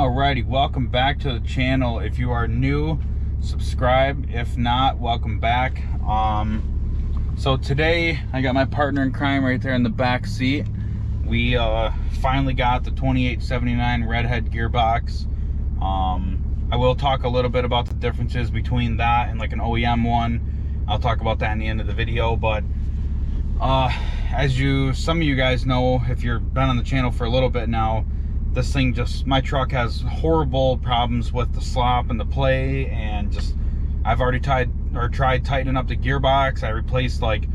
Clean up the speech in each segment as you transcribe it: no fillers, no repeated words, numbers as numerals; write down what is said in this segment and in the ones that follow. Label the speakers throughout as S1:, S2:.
S1: Alrighty, welcome back to the channel. If you are new, subscribe. If not, welcome back. So today I got my partner in crime right there in the back seat. We finally got the 2879 Redhead gearbox. I will talk a little bit about the differences between that and like an OEM one. I'll talk about that in the end of the video, but as some of you guys know, if you've been on the channel for a little bit now, this thing my truck has horrible problems with the slop and the play, and I've already tried tightening up the gearbox. I replaced like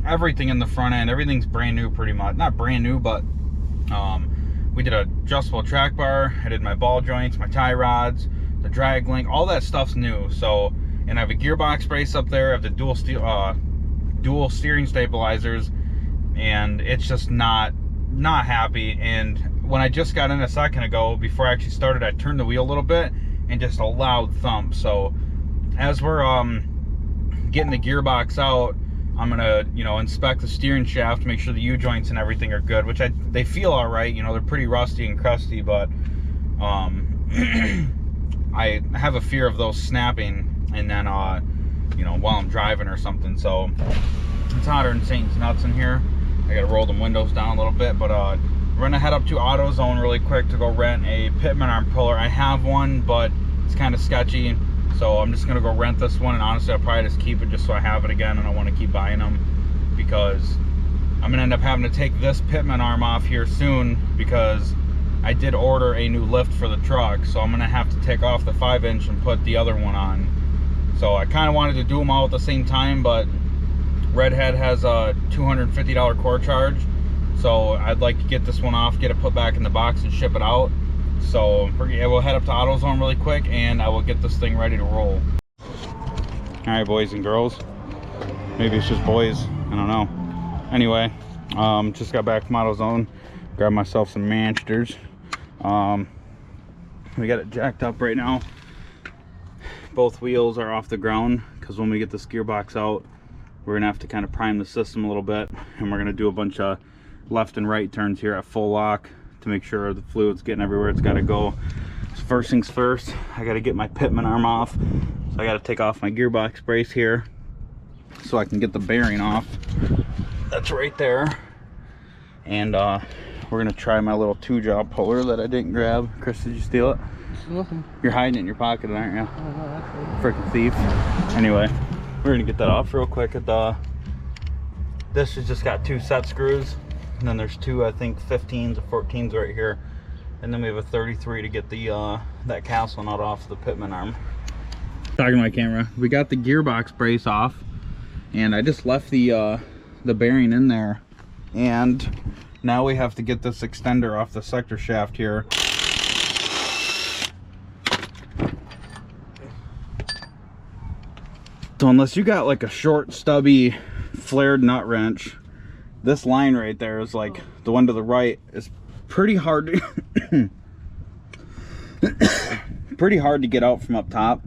S1: everything in the front end. Everything's brand new pretty much. Not brand new, but we did a adjustable track bar. I did my ball joints, my tie rods, the drag link, all that stuff's new. So, and I have a gearbox brace up there. I have the dual steering stabilizers, and it's just not happy. And when I just got in a second ago, before I actually started, I turned the wheel a little bit and just a loud thump. So as we're getting the gearbox out, I'm gonna inspect the steering shaft, make sure the U-joints and everything are good, which they feel all right. They're pretty rusty and crusty, but I have a fear of those snapping and then while I'm driving or something. So it's hotter than Satan's nuts in here. I gotta roll the windows down a little bit, but we're gonna head up to AutoZone really quick to go rent a pitman arm puller. I have one, but it's kind of sketchy, so I'm just gonna go rent this one. And honestly, I'll probably just keep it just so I have it again, and I want to keep buying them because I'm gonna end up having to take this pitman arm off here soon, because I did order a new lift for the truck, so I'm gonna have to take off the 5-inch and put the other one on. So I kind of wanted to do them all at the same time, but Redhead has a $250 core charge, so I'd like to get this one off, get it put back in the box and ship it out. So we'll head up to AutoZone really quick, and I will get this thing ready to roll. All right, boys and girls, maybe it's just boys, I don't know. Anyway, just got back from AutoZone, grabbed myself some Manchesters. We got it jacked up right now. Both wheels are off the ground, because when we get this gearbox out, we're gonna have to kind of prime the system a little bit, and we're gonna do a bunch of left and right turns here at full lock to make sure the fluid's getting everywhere it's got to go. So first things first, I got to get my pitman arm off. So I got to take off my gearbox brace here so I can get the bearing off. That's right there. And we're gonna try my little 2-jaw puller that I didn't grab. Chris, did you steal it?
S2: Nothing.
S1: You're hiding it in your pocket, aren't you?
S2: Oh, no, actually.
S1: Freaking thief. Anyway, we're gonna get that off real quick. This has just got 2 set screws, and then there's 2, I think, 15s or 14s right here, and then we have a 33 to get the that castle nut off the pitman arm. Talking to my camera. We got the gearbox brace off, and I just left the bearing in there, and now we have to get this extender off the sector shaft here. So unless you got like a short, stubby, flared nut wrench, this line right there is like the one to the right is pretty hard to pretty hard to get out from up top.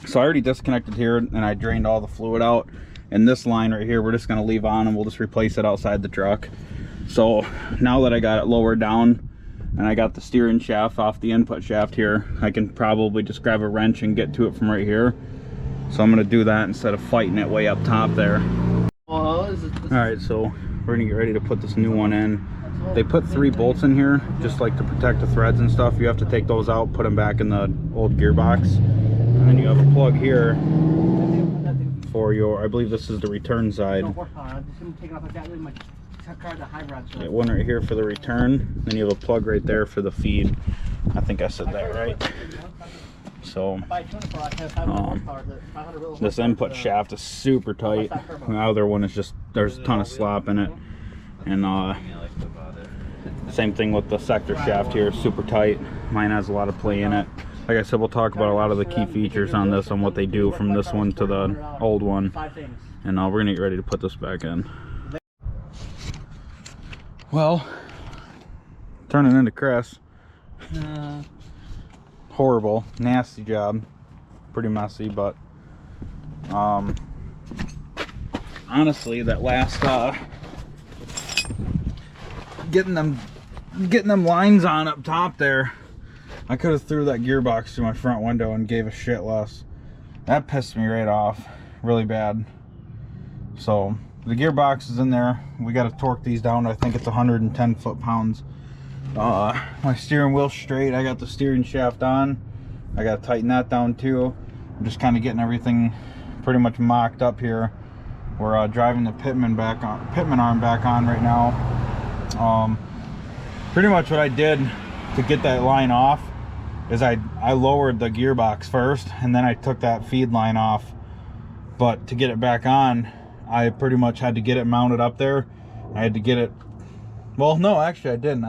S1: So I already disconnected here, and I drained all the fluid out, and this line right here we're just going to leave on, and we'll just replace it outside the truck. So now that I got it lowered down and I got the steering shaft off the input shaft here, I can probably just grab a wrench and get to it from right here. So I'm going to do that instead of fighting it way up top there. Alright, so we're going to get ready to put this new one in. They put 3 bolts in here just like to protect the threads and stuff. You have to take those out, put them back in the old gearbox, and then you have a plug here for your, I believe this is the return side. Yeah, one right here for the return, then you have a plug right there for the feed. I think I said that right. So this input shaft is super tight. The other one is just, there's a ton of slop in it. And same thing with the sector shaft here, super tight. Mine has a lot of play in it. Like I said, we'll talk about a lot of the key features on this, on what they do from this one to the old one. And we're gonna get ready to put this back in. Well, turning into Chris. Horrible, nasty job, pretty messy, but honestly, that last getting them lines on up top there, I could have threw that gearbox through my front window and gave a shit less. That pissed me right off really bad. So the gearbox is in there. We got to torque these down. I think it's 110 foot-pounds. My steering wheel's straight. I got the steering shaft on. I got to tighten that down too. I'm just kind of getting everything pretty much mocked up here. We're driving the pitman arm back on right now. Pretty much what I did to get that line off is I lowered the gearbox first, and then I took that feed line off. But to get it back on, I pretty much had to get it mounted up there. I had to get it, well, no, actually I didn't.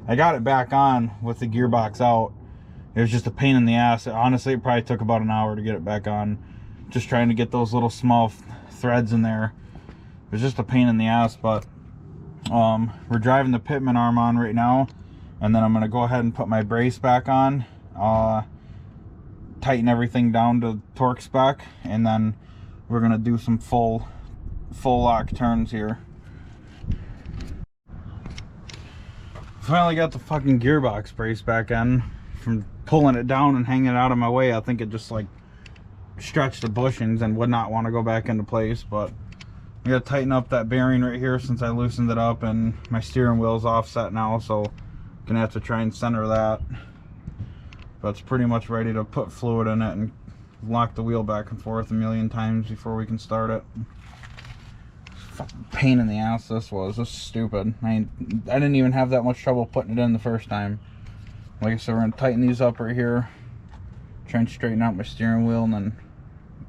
S1: I got it back on with the gearbox out. It was just a pain in the ass. Honestly, it probably took about an hour to get it back on. Just trying to get those little small threads in there. It was just a pain in the ass, but we're driving the pitman arm on right now, and then I'm going to go ahead and put my brace back on, tighten everything down to torque spec, and then we're going to do some full lock turns here. Finally got the fucking gearbox brace back in. From pulling it down and hanging it out of my way, I think it just like stretched the bushings and would not want to go back into place. But I gotta tighten up that bearing right here since I loosened it up, and my steering wheel's offset now, so gonna have to try and center that. But it's pretty much ready to put fluid in it and lock the wheel back and forth a million times before we can start it. Fucking pain in the ass this was. This is stupid. I didn't even have that much trouble putting it in the first time. Like I said, we're gonna tighten these up right here, try and straighten out my steering wheel, and then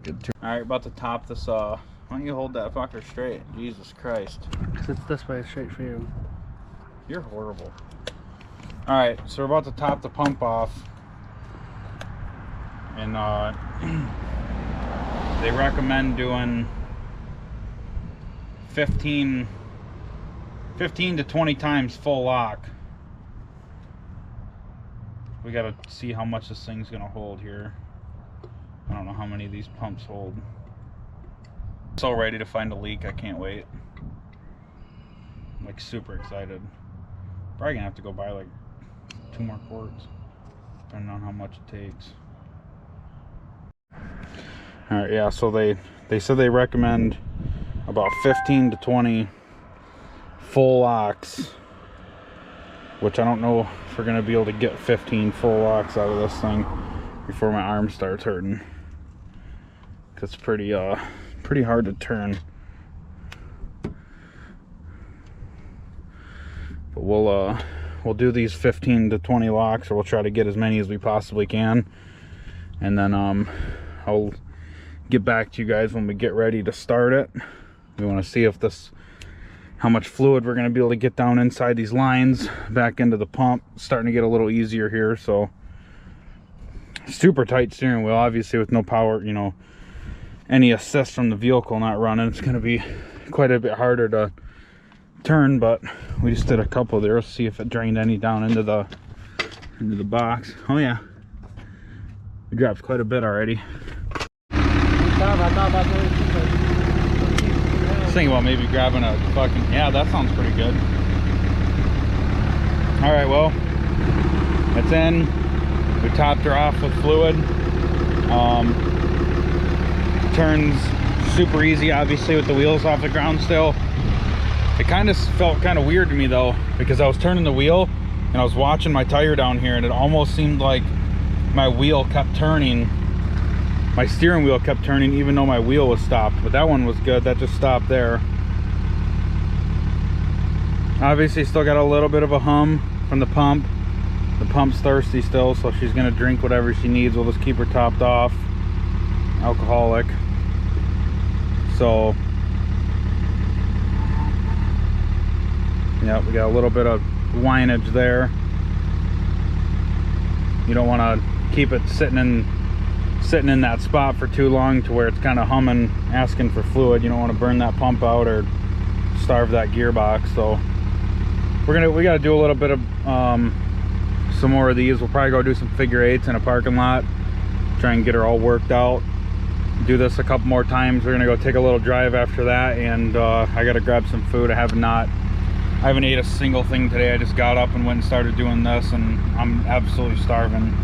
S1: get to. All right, about to top this. Why don't you hold that fucker straight? Jesus Christ.
S2: Because it's this way, straight for you.
S1: You're horrible. All right, so we're about to top the pump off, and they recommend doing 15 to 20 times full lock. We gotta see how much this thing's gonna hold here. I don't know how many of these pumps hold. So ready to find a leak. I can't wait. I'm like super excited. Probably gonna have to go buy like 2 more quarts, depending on how much it takes. All right, yeah, so they said they recommend about 15 to 20 full locks, which I don't know if we're gonna be able to get 15 full locks out of this thing before my arm starts hurting. Cause it's pretty hard to turn. But we'll do these 15 to 20 locks, or we'll try to get as many as we possibly can, and then I'll get back to you guys when we get ready to start it. We want to see if how much fluid we're going to be able to get down inside these lines back into the pump. It's starting to get a little easier here. So super tight steering wheel, obviously, with no power, you know, any assist from the vehicle not running. It's going to be quite a bit harder to turn, but we just did a couple there. Let's see if it drained any down into the box. Oh yeah, it dropped quite a bit already. Just thinking about maybe grabbing a fucking, yeah, that sounds pretty good. All right, well, it's in. We topped her off with fluid. Turns super easy, obviously, with the wheels off the ground still. It kind of felt kind of weird to me though, because I was turning the wheel and I was watching my tire down here, and it almost seemed like my wheel kept turning. My steering wheel kept turning even though my wheel was stopped, but that one was good. That just stopped there. Obviously still got a little bit of a hum from the pump. The pump's thirsty still, so she's gonna drink whatever she needs. We'll just keep her topped off. Alcoholic. So yeah, we got a little bit of whinage there. You don't want to keep it sitting in that spot for too long to where it's kind of humming, asking for fluid. You don't want to burn that pump out or starve that gearbox. So we got to do a little bit of some more of these. We'll probably go do some figure eights in a parking lot, try and get her all worked out. Do this a couple more times. We're gonna go take a little drive after that, and I gotta grab some food. I have not I haven't ate a single thing today. I just got up and went and started doing this, and I'm absolutely starving.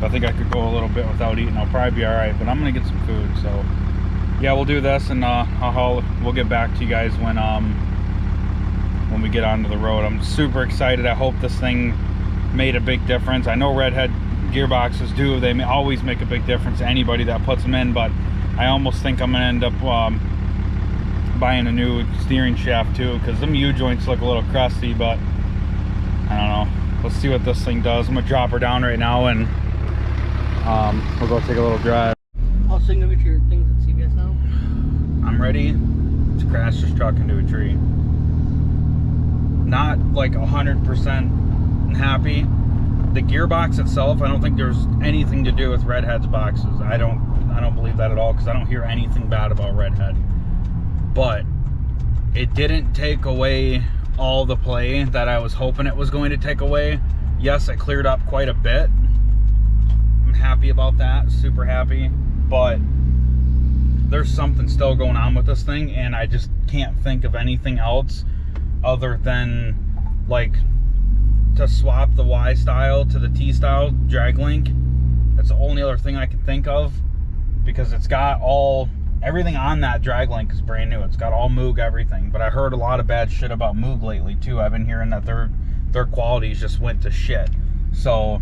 S1: I think I could go a little bit without eating. I'll probably be all right, but I'm gonna get some food. So yeah, we'll do this, and we'll get back to you guys when we get onto the road. I'm super excited. I hope this thing made a big difference. I know Redhead gearboxes do. They always make a big difference to anybody that puts them in, but I almost think I'm gonna end up buying a new steering shaft too, because them U-joints look a little crusty, but I don't know. Let's see what this thing does. I'm gonna drop her down right now, and we'll go take a little drive.
S2: I'll sing over to your things at CVS now.
S1: I'm ready to crash this truck into a tree. Not like 100% happy. The gearbox itself, I don't think there's anything to do with Redhead's boxes. I don't believe that at all, because I don't hear anything bad about Redhead. But it didn't take away all the play that I was hoping it was going to take away. Yes, it cleared up quite a bit. I'm happy about that, super happy. But there's something still going on with this thing, and I just can't think of anything else other than like to swap the Y style to the T style drag link. That's the only other thing I can think of, because it's got everything on that drag link is brand new. It's got all Moog everything, but I heard a lot of bad shit about Moog lately too. I've been hearing that their qualities just went to shit. So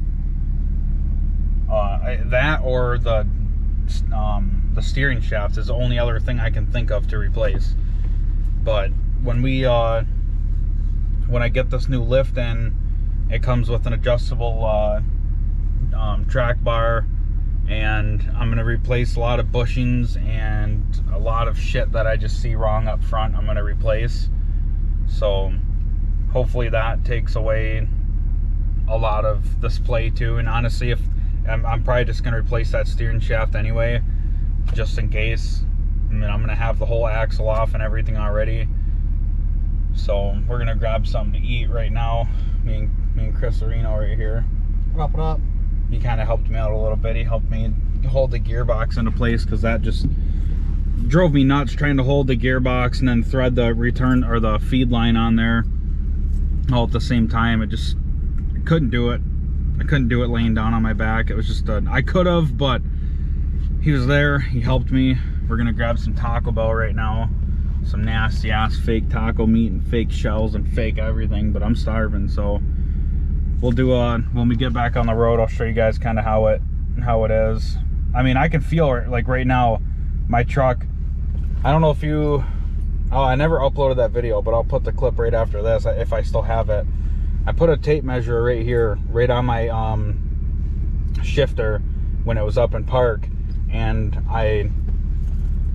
S1: that or the steering shaft is the only other thing I can think of to replace. But when I get this new lift in, it comes with an adjustable track bar, and I'm gonna replace a lot of bushings and a lot of shit that I just see wrong up front. I'm gonna replace, so hopefully that takes away a lot of this play too. And honestly, if I'm probably just gonna replace that steering shaft anyway, just in case. I mean, I'm gonna have the whole axle off and everything already, so we're gonna grab something to eat right now. Me and Chris Areno right here.
S2: Wrap it up.
S1: He kind of helped me out a little bit. He helped me hold the gearbox into place, because that just drove me nuts trying to hold the gearbox and then thread the return or the feed line on there all at the same time. I couldn't do it. I couldn't do it laying down on my back. It was just I could have, but he was there. He helped me. We're gonna grab some Taco Bell right now. Some nasty ass fake taco meat and fake shells and fake everything, but I'm starving, so we'll do when we get back on the road, I'll show you guys kind of how it is. I mean, I can feel it like right now. My truck, I don't know if I never uploaded that video, but I'll put the clip right after this if I still have it. I put a tape measure right here, right on my shifter when it was up in park, and I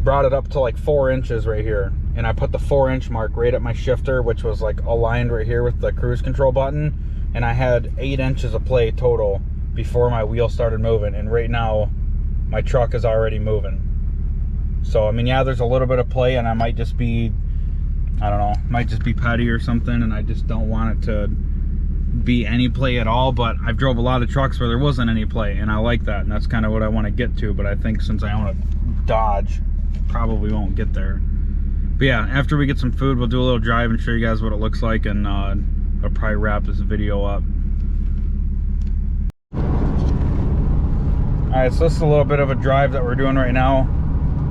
S1: brought it up to like 4 inches right here, and I put the 4-inch mark right at my shifter, which was like aligned right here with the cruise control button, and I had 8 inches of play total before my wheel started moving. And right now my truck is already moving. So I mean, yeah, there's a little bit of play, and I might just be, I don't know, might just be petty or something, and I just don't want it to be any play at all. But I've drove a lot of trucks where there wasn't any play, and I like that, and that's kind of what I want to get to. But I think since I own a Dodge, probably won't get there. But yeah, after we get some food, we'll do a little drive and show you guys what it looks like, and I'll probably wrap this video up. Alright, so this is a little bit of a drive that we're doing right now.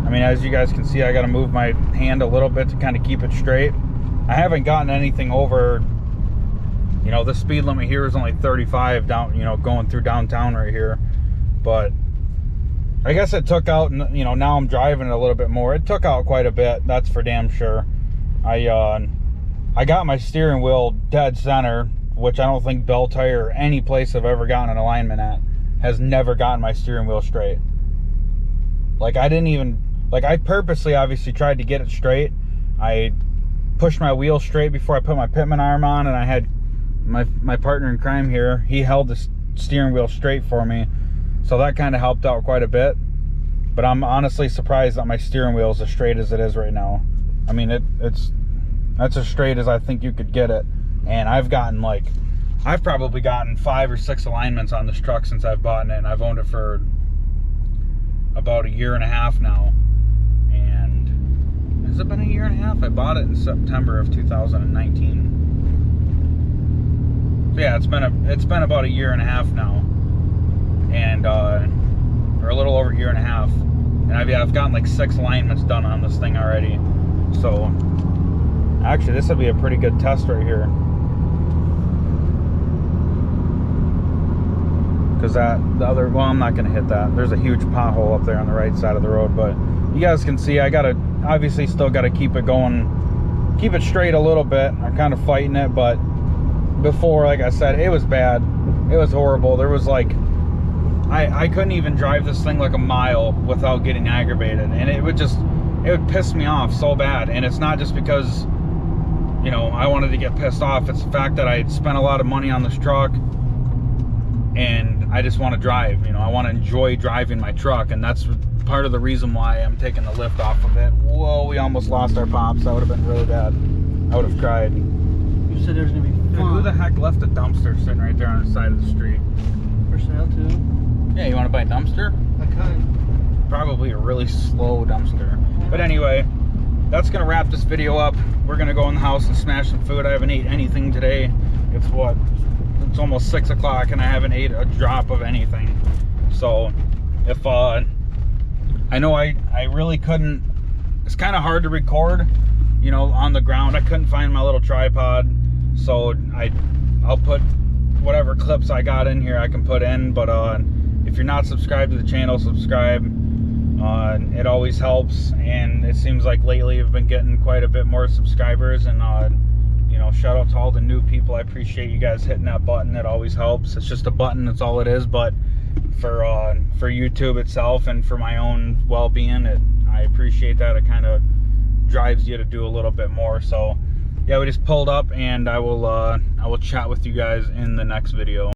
S1: I mean, as you guys can see, I got to move my hand a little bit to kind of keep it straight. I haven't gotten anything over, you know, the speed limit here is only 35 down, you know, going through downtown right here. But I guess it took out, you know, now I'm driving it a little bit more. It took out quite a bit, that's for damn sure. I got my steering wheel dead center, which I don't think Bell Tire or any place I've ever gotten an alignment at has never gotten my steering wheel straight. Like, I didn't even, like, I purposely obviously tried to get it straight. I pushed my wheel straight before I put my pitman arm on, and I had my partner in crime here, he held the steering wheel straight for me, so that kind of helped out quite a bit. But I'm honestly surprised that my steering wheel is as straight as it is right now. I mean, that's as straight as I think you could get it. And I've probably gotten 5 or 6 alignments on this truck since I've bought it, and I've owned it for about 1.5 years now. And has it been 1.5 years? I bought it in September of 2019. yeah, it's been about a year and a half now, and or a little over a year and a half, and I've gotten like 6 alignments done on this thing already. So actually, this would be a pretty good test right here, because well, I'm not gonna hit that. There's a huge pothole up there on the right side of the road, but you guys can see I gotta obviously still gotta keep it going, keep it straight a little bit. I'm kind of fighting it, but before, like I said, it was bad. It was horrible. There was like, I couldn't even drive this thing like a mile without getting aggravated, and it would piss me off so bad. And it's not just because, you know, I wanted to get pissed off. It's the fact that I had spent a lot of money on this truck, and I just want to drive. You know, I want to enjoy driving my truck, and that's part of the reason why I'm taking the lift off of it. Whoa, we almost lost our pops. That would have been really bad. I would have cried.
S2: You said there's gonna be
S1: Dude, who the heck left a dumpster sitting right there on the side of the street?
S2: for sale too.
S1: Yeah, you want to buy a dumpster?
S2: I could.
S1: Probably a really slow dumpster. But anyway, that's gonna wrap this video up. We're gonna go in the house and smash some food. I haven't ate anything today. It's what? It's almost 6 o'clock and I haven't ate a drop of anything. So if I know I really couldn't, it's kind of hard to record, you know, on the ground. I couldn't find my little tripod, so I'll put whatever clips I got in here I can put in. But if you're not subscribed to the channel, subscribe. It always helps, and it seems like lately I've been getting quite a bit more subscribers, and you know, shout out to all the new people. I appreciate you guys hitting that button. It always helps. It's just a button, that's all it is. But for YouTube itself and for my own well-being, I appreciate that. It kind of drives you to do a little bit more. So yeah, we just pulled up, and I will chat with you guys in the next video.